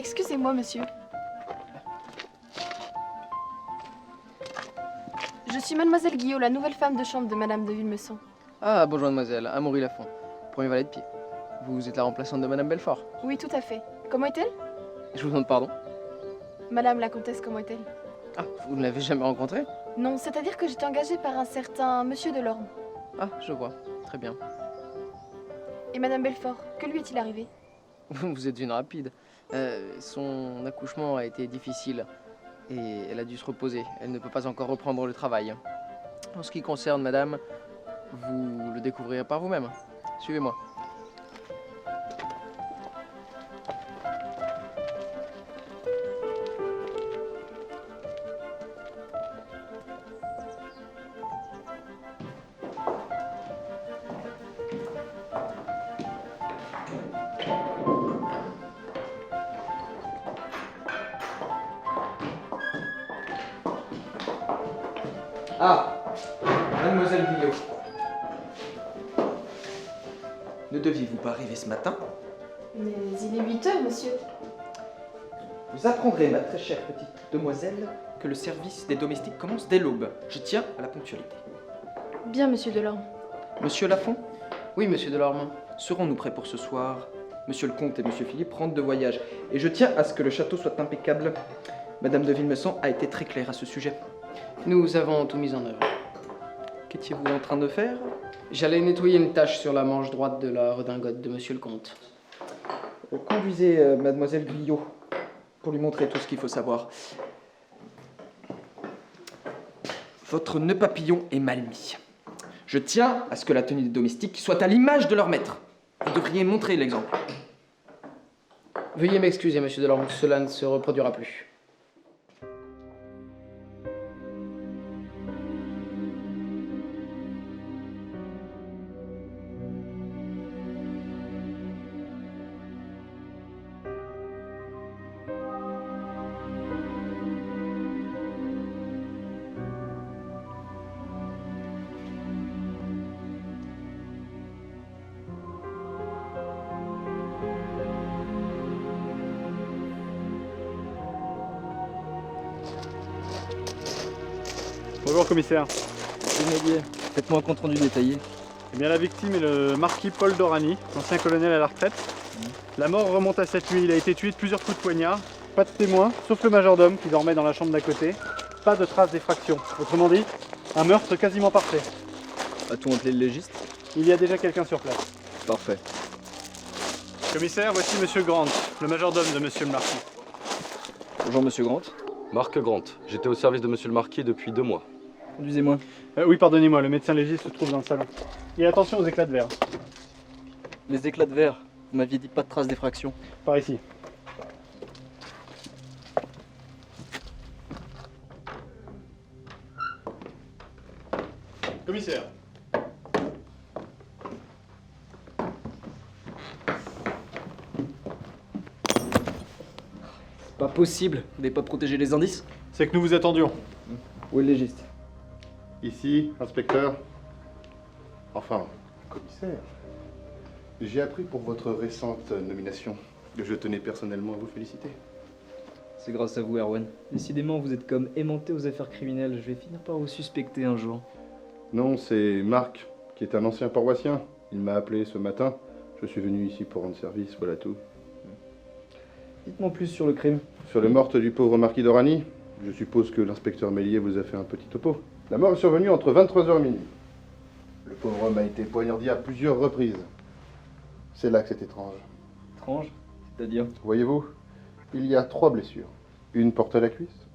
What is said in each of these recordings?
Excusez-moi, monsieur. Je suis mademoiselle Guillot, la nouvelle femme de chambre de madame de Villemessant. Ah, bonjour mademoiselle, Amaury Lafont, premier valet de pied. Vous êtes la remplaçante de madame Belfort. Oui, tout à fait. Comment est-elle? Je vous demande pardon. Madame la comtesse, comment est-elle? Ah, vous ne l'avez jamais rencontrée? Non, c'est-à-dire que j'étais engagée par un certain monsieur Delorme. Ah, je vois, très bien. Et madame Belfort, que lui est-il arrivé? Vous êtes une rapide. Son accouchement a été difficile et elle a dû se reposer. Elle ne peut pas encore reprendre le travail. En ce qui concerne madame, vous le découvrirez par vous-même. Suivez-moi. Ah, mademoiselle Guillot. Ne deviez-vous pas arriver ce matin? Mais il est 8 heures, monsieur. Vous apprendrez, ma très chère petite demoiselle, que le service des domestiques commence dès l'aube. Je tiens à la ponctualité. Bien, monsieur Delorme. Monsieur Lafont, Oui, monsieur Delorme. serons-nous prêts pour ce soir? Monsieur le comte et monsieur Philippe rentrent de voyage. Et je tiens à ce que le château soit impeccable. Madame de Villemessant a été très claire à ce sujet. Nous avons tout mis en œuvre. Qu'étiez-vous en train de faire? J'allais nettoyer une tache sur la manche droite de la redingote de monsieur le comte. Conduisez mademoiselle Guillot pour lui montrer tout ce qu'il faut savoir. Votre nœud papillon est mal mis. Je tiens à ce que la tenue des domestiques soit à l'image de leur maître. Vous devriez montrer l'exemple. Veuillez m'excuser, monsieur Delorme, cela ne se reproduira plus. Bonjour commissaire. Démédier, faites-moi un compte-rendu détaillé. Eh bien la victime est le marquis Paul Dorani, ancien colonel à la retraite. La mort remonte à cette nuit, il a été tué de plusieurs coups de poignard. Pas de témoin, sauf le majordome qui dormait dans la chambre d'à côté. Pas de traces d'effraction. Autrement dit, un meurtre quasiment parfait. A-t-on appelé le légiste? Il y a déjà quelqu'un sur place. Parfait. Commissaire, voici monsieur Grant, le majordome de monsieur le marquis. Bonjour monsieur Grant. Marc Grant, j'étais au service de monsieur le marquis depuis 2 mois. Conduisez-moi. Oui, pardonnez-moi, le médecin légiste se trouve dans le salon. Et attention aux éclats de verre. Les éclats de verre, vous m'aviez dit pas de traces d'effraction. Par ici. Commissaire. Pas possible, vous n'avez pas protégé les indices? C'est que nous vous attendions. Où est le légiste? Ici, inspecteur. Enfin, commissaire. J'ai appris pour votre récente nomination. Je tenais personnellement à vous féliciter. C'est grâce à vous, Erwan. Décidément, vous êtes comme aimanté aux affaires criminelles. Je vais finir par vous suspecter un jour. Non, c'est Marc, qui est un ancien paroissien. Il m'a appelé ce matin. Je suis venu ici pour rendre service, voilà tout. Dites-moi plus sur le crime. Sur le meurtre du pauvre marquis d'Orani, je suppose que l'inspecteur Mélier vous a fait un petit topo. La mort est survenue entre 23h et minuit. Le pauvre homme a été poignardé à plusieurs reprises. C'est là que c'est étrange. Étrange, c'est-à-dire? Voyez-vous, il y a 3 blessures. Une porte à la cuisse,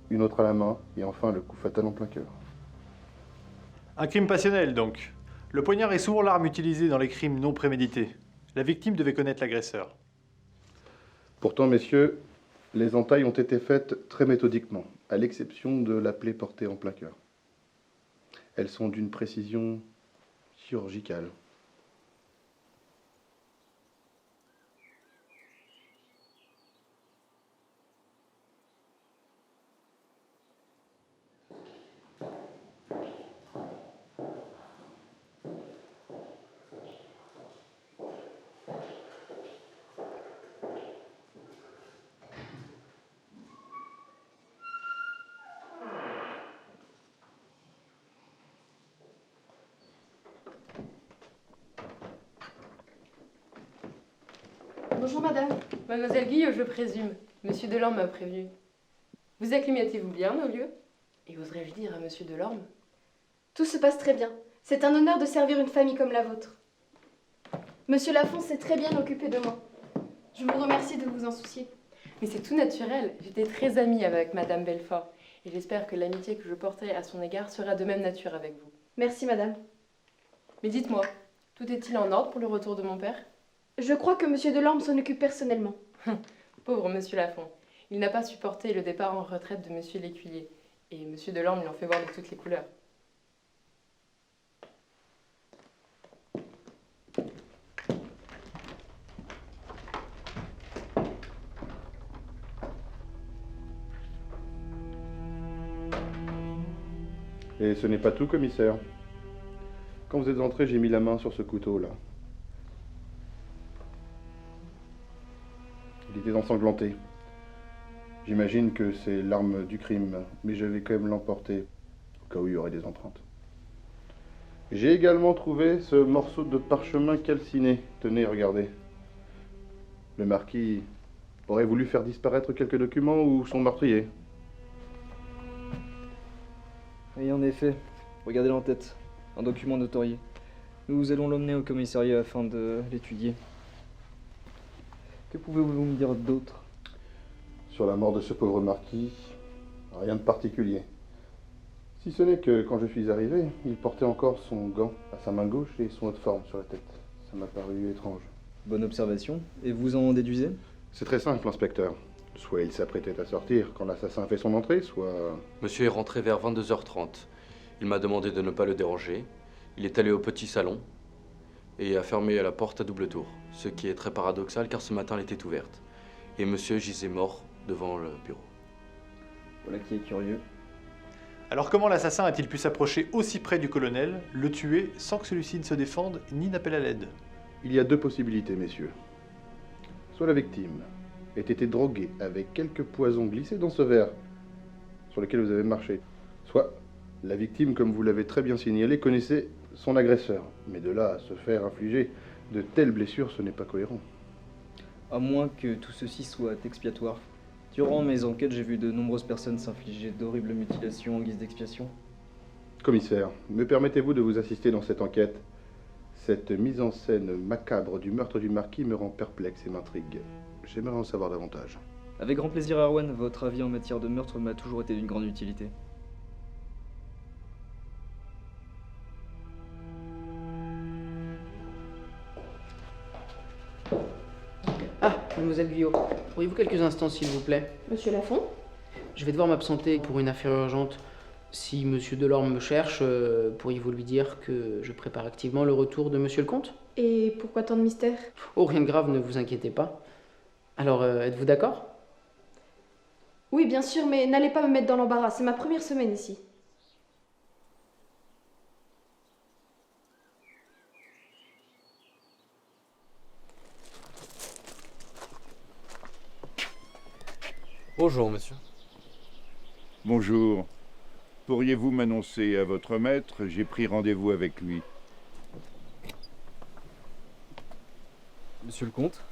une autre à la main, et enfin le coup fatal en plein cœur. Un crime passionnel, donc. Le poignard est souvent l'arme utilisée dans les crimes non prémédités. La victime devait connaître l'agresseur. Pourtant, messieurs, les entailles ont été faites très méthodiquement, à l'exception de la plaie portée en plein cœur. Elles sont d'une précision chirurgicale. Bonjour madame. Mademoiselle Guyot, je présume. Monsieur Delorme m'a prévenu. Vous acclimatez-vous bien au lieu? Et oserais-je dire à Monsieur Delorme? Tout se passe très bien. C'est un honneur de servir une famille comme la vôtre. Monsieur Lafont s'est très bien occupé de moi. Je vous remercie de vous en soucier. Mais c'est tout naturel. J'étais très amie avec Madame Belfort. Et j'espère que l'amitié que je porterai à son égard sera de même nature avec vous. Merci madame. Mais dites-moi, tout est-il en ordre pour le retour de mon père? Je crois que monsieur Delorme s'en occupe personnellement. Pauvre Monsieur Lafont. Il n'a pas supporté le départ en retraite de Monsieur l'écuyer. Et Monsieur Delorme lui en fait voir de toutes les couleurs. Et ce n'est pas tout, commissaire. Quand vous êtes entré, j'ai mis la main sur ce couteau-là. Il était ensanglanté. J'imagine que c'est l'arme du crime, mais je vais quand même l'emporter, au cas où il y aurait des empreintes. J'ai également trouvé ce morceau de parchemin calciné. Tenez, regardez. Le marquis aurait voulu faire disparaître quelques documents ou son meurtrier. Et en effet, regardez en tête, un document notorié. Nous allons l'emmener au commissariat afin de l'étudier. Que pouvez-vous me dire d'autre? Sur la mort de ce pauvre marquis, rien de particulier. Si ce n'est que quand je suis arrivé, il portait encore son gant à sa main gauche et son autre forme sur la tête. Ça m'a paru étrange. Bonne observation. Et vous en déduisez? C'est très simple, inspecteur. Soit il s'apprêtait à sortir quand l'assassin fait son entrée, soit... Monsieur est rentré vers 22h30. Il m'a demandé de ne pas le déranger. Il est allé au petit salon et a fermé la porte à double tour. Ce qui est très paradoxal car ce matin elle était ouverte. Et monsieur gisait mort devant le bureau. Voilà qui est curieux. Alors comment l'assassin a-t-il pu s'approcher aussi près du colonel, le tuer sans que celui-ci ne se défende ni n'appelle à l'aide? Il y a deux possibilités, messieurs. Soit la victime ait été droguée avec quelques poisons glissés dans ce verre sur lequel vous avez marché. Soit la victime, comme vous l'avez très bien signalé, connaissait son agresseur. Mais de là à se faire infliger de telles blessures, ce n'est pas cohérent. À moins que tout ceci soit expiatoire. Durant mes enquêtes, j'ai vu de nombreuses personnes s'infliger d'horribles mutilations en guise d'expiation. Commissaire, me permettez-vous de vous assister dans cette enquête? Cette mise en scène macabre du meurtre du marquis me rend perplexe et m'intrigue. J'aimerais en savoir davantage. Avec grand plaisir, Erwan. Votre avis en matière de meurtre m'a toujours été d'une grande utilité. Ah, mademoiselle Guyot, auriez-vous quelques instants, s'il vous plaît? Monsieur Lafont? Je vais devoir m'absenter pour une affaire urgente. Si monsieur Delorme me cherche, pourriez-vous lui dire que je prépare activement le retour de monsieur le comte? Et pourquoi tant de mystère? Oh, rien de grave, ne vous inquiétez pas. Alors, êtes-vous d'accord? Oui, bien sûr, mais n'allez pas me mettre dans l'embarras. C'est ma première semaine ici. Bonjour monsieur. Bonjour. Pourriez-vous m'annoncer à votre maître? J'ai pris rendez-vous avec lui. Monsieur le comte?